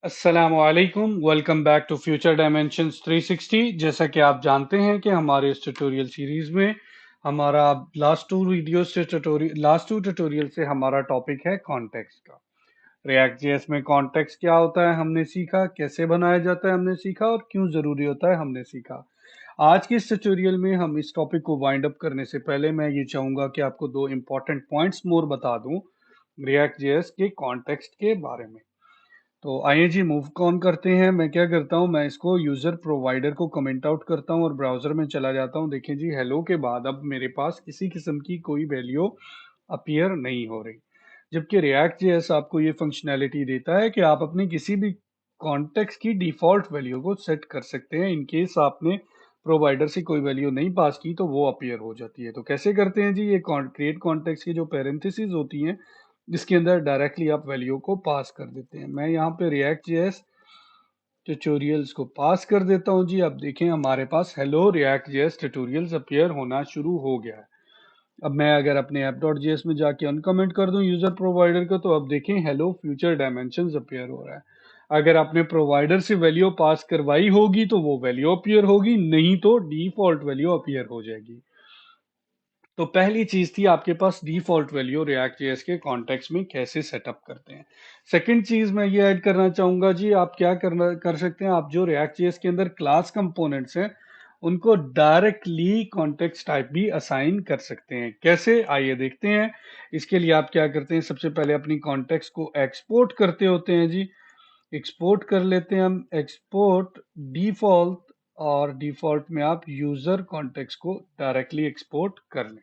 अस्सलामुअलैकुम, welcome back to Future dimensions 360। जैसा कि आप जानते हैं कि हमारे इस ट्यूटोरियल सीरीज में हमारा लास्ट टू ट्यूटोरियल से हमारा टॉपिक है कॉन्टेक्स्ट का। रिएक्ट जेएस में कॉन्टेक्स्ट क्या होता है हमने सीखा, कैसे बनाया जाता है हमने सीखा, और क्यों जरूरी होता है हमने सीखा। आज के इस ट्यूटोरियल में हम इस टॉपिक को वाइंड अप करने से पहले मैं ये चाहूंगा कि आपको दो इंपॉर्टेंट पॉइंट्स मोर बता दूं रिएक्ट जेएस के कॉन्टेक्स्ट के बारे में। तो आइए जी मूव ऑन करते हैं। मैं क्या करता हूँ, मैं इसको यूजर प्रोवाइडर को कमेंट आउट करता हूँ और ब्राउजर में चला जाता हूँ। देखें जी, हेलो के बाद अब मेरे पास किसी किस्म की कोई वैल्यू अपीयर नहीं हो रही, जबकि रिएक्ट जेएस आपको ये फंक्शनैलिटी देता है कि आप अपनी किसी भी कॉन्टेक्स्ट की डिफॉल्ट वैल्यू को सेट कर सकते हैं। इन केस आपने प्रोवाइडर से कोई वैल्यू नहीं पास की तो वो अपीयर हो जाती है। तो कैसे करते हैं जी, ये क्रिएट कॉन्टेक्स्ट की जो पैरेंथेसिस होती हैं जिसके अंदर डायरेक्टली आप वैल्यू को पास कर देते हैं। मैं यहाँ पे रिएक्ट जेएस ट्यूटोरियल्स को पास कर देता हूँ जी। अब देखें हमारे पास hello react JS tutorials appear होना शुरू हो गया है। अब मैं अगर अपने ऐप डॉट जेएस में जाके अनकमेंट कर दूं यूजर प्रोवाइडर को, तो अब देखें हेलो फ्यूचर डायमेंशंस अपीयर हो रहा है। अगर आपने प्रोवाइडर से वैल्यू पास करवाई होगी तो वो वैल्यू अपीयर होगी, नहीं तो डिफॉल्ट वैल्यू अपीयर हो जाएगी। तो पहली चीज थी आपके पास डिफॉल्ट वैल्यू रिएक्ट जेएस के कॉन्टेक्स्ट में कैसे सेटअप करते हैं। सेकंड चीज मैं ये ऐड करना चाहूंगा जी, आप क्या कर सकते हैं, आप जो रिएक्ट जेएस के अंदर क्लास कंपोनेंट्स हैं उनको डायरेक्टली कॉन्टेक्स्ट टाइप भी असाइन कर सकते हैं। कैसे, आइए देखते हैं। इसके लिए आप क्या करते हैं, सबसे पहले अपनी कॉन्टेक्स्ट को एक्सपोर्ट करते होते हैं जी। एक्सपोर्ट कर लेते हैं हम, एक्सपोर्ट डिफॉल्ट, और डिफॉल्ट में आप यूजर कॉन्टेक्स्ट को डायरेक्टली एक्सपोर्ट कर लें।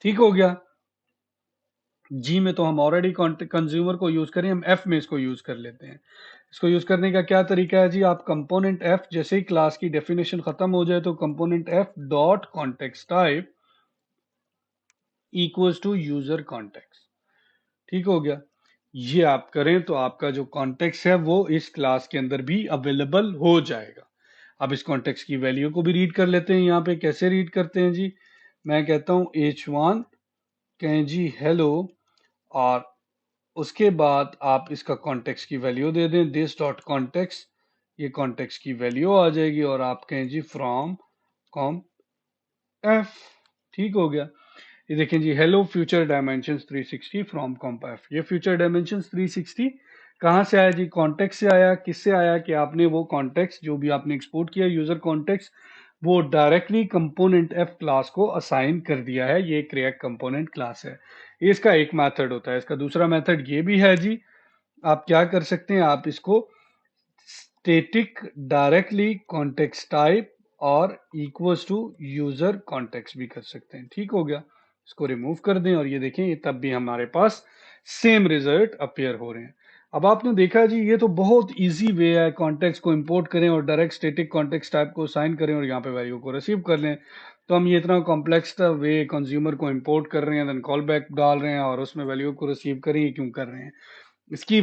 ठीक हो गया। जी में तो हम ऑलरेडी कंज्यूमर को यूज करें, हम एफ में इसको यूज कर लेते हैं। इसको यूज करने का क्या तरीका है जी, आप कंपोनेंट एफ, जैसे ही क्लास की डेफिनेशन खत्म हो जाए तो component F dot context type equals to user context. ठीक हो गया। ये आप करें तो आपका जो कॉन्टेक्स्ट है वो इस क्लास के अंदर भी अवेलेबल हो जाएगा। अब इस कॉन्टेक्स्ट की वैल्यू को भी रीड कर लेते हैं। यहाँ पे कैसे रीड करते हैं जी, मैं कहता हूं h1 कहें जी हेलो, और उसके बाद आप इसका कॉन्टेक्स्ट की वैल्यू दे दें दिस डॉट कॉन्टेक्स्ट। ये कॉन्टेक्स्ट की वैल्यू आ जाएगी और आप कहें जी फ्रॉम कॉम एफ। ठीक हो गया। ये देखें जी, hello future dimensions 360 from comp F. ये फ्यूचर डायमेंशंस 360 कहाँ से आया जी, कॉन्टेक्स्ट से आया। किससे आया कि आपने वो कॉन्टेक्स्ट जो भी आपने एक्सपोर्ट किया यूजर कॉन्टेक्स्ट, वो डायरेक्टली कंपोनेंट एफ क्लास को असाइन कर दिया है। ये एक रिएक्ट कंपोनेंट क्लास है। ये इसका एक मेथड होता है। इसका दूसरा मेथड ये भी है जी, आप क्या कर सकते हैं, आप इसको स्टेटिक डायरेक्टली कॉन्टेक्स्ट टाइप और इक्वल्स टू यूजर कॉन्टेक्स्ट भी कर सकते हैं। ठीक हो गया। इसको रिमूव कर दें और ये देखें, ये तब भी हमारे पास सेम रिजल्ट अपीयर हो रहे हैं। अब आपने देखा जी, ये तो बहुत इजी वे है, कॉन्टेक्स्ट को इंपोर्ट करें और डायरेक्ट स्टेटिक कॉन्टेक्स्ट टाइप को असाइन करें और यहाँ पे वैल्यू को रिसीव कर लें। तो हम ये इतना कॉम्प्लेक्स वे कंज्यूमर को इंपोर्ट कर रहे हैं, देन कॉल बैक डाल रहे हैं और उसमें वैल्यू को रिसीव करें, ये क्यों कर रहे हैं। इसकी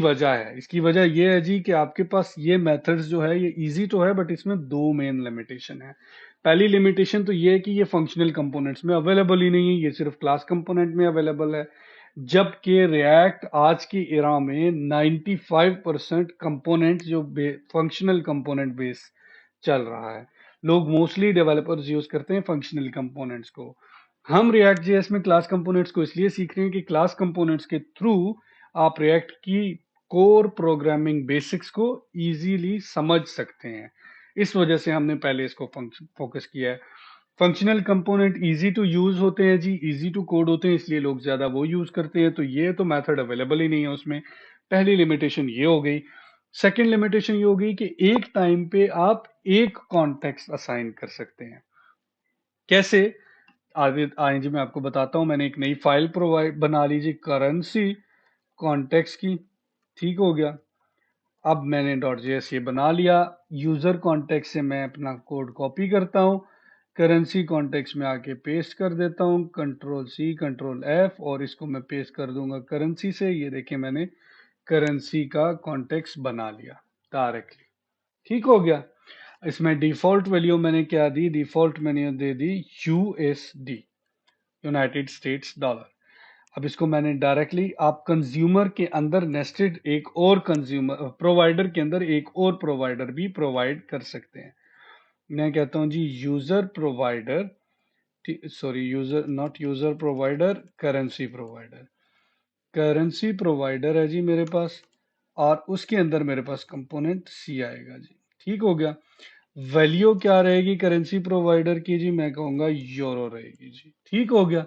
वजह ये है जी कि आपके पास ये मेथड्स जो है ये इजी तो है, बट इसमें दो मेन लिमिटेशन है। पहली लिमिटेशन तो ये है कि ये फंक्शनल कंपोनेंट्स में अवेलेबल ही नहीं है, ये सिर्फ क्लास कंपोनेंट में अवेलेबल है। जबकि रिएक्ट आज की इरा में 95% कंपोनेंट जो फंक्शनल कंपोनेंट बेस चल रहा है। लोग मोस्टली डेवलपर्स यूज करते हैं फंक्शनल कंपोनेंट्स को। हम रिएक्ट जेएस में क्लास कंपोनेंट्स को इसलिए सीख रहे हैं कि क्लास कंपोनेंट्स के थ्रू आप रिएक्ट की कोर प्रोग्रामिंग बेसिक्स को इजीली समझ सकते हैं। इस वजह से हमने पहले इसको फोकस किया है। Functional component easy to use होते हैं जी, इजी टू कोड होते हैं, इसलिए लोग ज्यादा वो यूज करते हैं। तो ये तो मेथड अवेलेबल ही नहीं है उसमें। पहली लिमिटेशन ये हो गई। सेकेंड लिमिटेशन ये हो गई कि एक टाइम पे आप एक कॉन्टेक्स्ट असाइन कर सकते हैं। कैसे, आगे आए जी मैं आपको बताता हूँ। मैंने एक नई फाइल प्रोवाइड बना लीजिए करेंसी कॉन्टेक्स्ट की। ठीक हो गया। अब मैंने डॉट जेएस ये बना लिया। यूजर कॉन्टेक्स्ट से मैं अपना कोड कॉपी करता हूँ, करेंसी कॉन्टेक्स्ट में आके पेस्ट कर देता हूँ, कंट्रोल सी कंट्रोल एफ, और इसको मैं पेस्ट कर दूंगा करेंसी से। ये देखिए मैंने करेंसी का कॉन्टेक्स्ट बना लिया डायरेक्टली। ठीक हो गया। इसमें डिफॉल्ट वैल्यू मैंने क्या दी, डिफॉल्ट मैंने दे दी यूएसडी, यूनाइटेड स्टेट्स डॉलर। अब इसको मैंने डायरेक्टली आप कंज्यूमर के अंदर नेस्टेड एक और कंज्यूमर प्रोवाइडर के अंदर एक और प्रोवाइडर भी प्रोवाइड कर सकते हैं। मैं कहता हूं जी user provider, sorry user not user provider, currency provider. Currency provider है जी मेरे पास, और उसके अंदर मेरे पास कंपोनेंट सी आएगा जी। ठीक हो गया। वैल्यू क्या रहेगी करेंसी प्रोवाइडर की जी, मैं कहूंगा यूरो रहेगी जी। ठीक हो गया।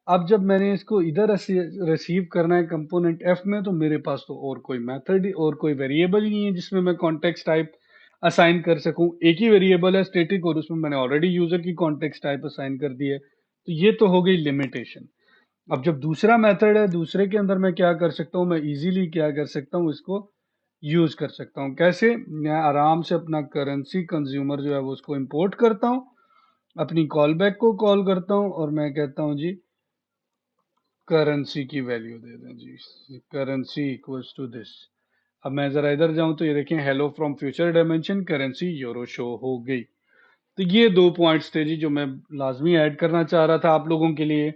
अब जब मैंने इसको इधर रिसीव करना है कंपोनेंट एफ में, तो मेरे पास तो और कोई मेथड और कोई वेरिएबल ही नहीं है जिसमें मैं कॉन्टेक्स्ट टाइप असाइन कर सकूं। एक ही वेरिएबल है स्टैटिक, और उसमें मैंने ऑलरेडी यूजर की कॉन्टेक्स्ट टाइप असाइन कर दी है, तो ये तो हो गई लिमिटेशन। अब जब दूसरा मेथड है, दूसरे के अंदर मैं क्या कर सकता हूँ, मैं इजीली क्या कर सकता हूँ, इसको यूज कर सकता हूँ। कैसे? मैं आराम से अपना करेंसी कंज्यूमर जो है वो उसको इंपोर्ट करता हूँ, अपनी कॉल बैक को कॉल करता हूँ, और मैं कहता हूँ जी करेंसी की वैल्यू दे दें जी, करेंसी इक्वल्स टू दिस। अब मैं जरा इधर जाऊं तो ये देखें, hello from future dimension currency euro show हो गई। तो ये 2 पॉइंट्स थे जी जो मैं लाजमी ऐड करना चाह रहा था आप लोगों के लिए।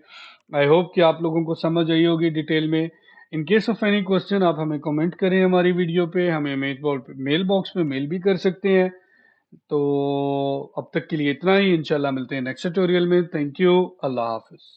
आई होप कि आप लोगों को समझ आई होगी डिटेल में। In case of any question आप हमें कमेंट करें हमारी वीडियो पे, हमें मेल बॉक्स में मेल भी कर सकते हैं। तो अब तक के लिए इतना ही, इंशाल्लाह मिलते हैं नेक्स्ट ट्यूटोरियल में। Thank you, Allah Hafiz.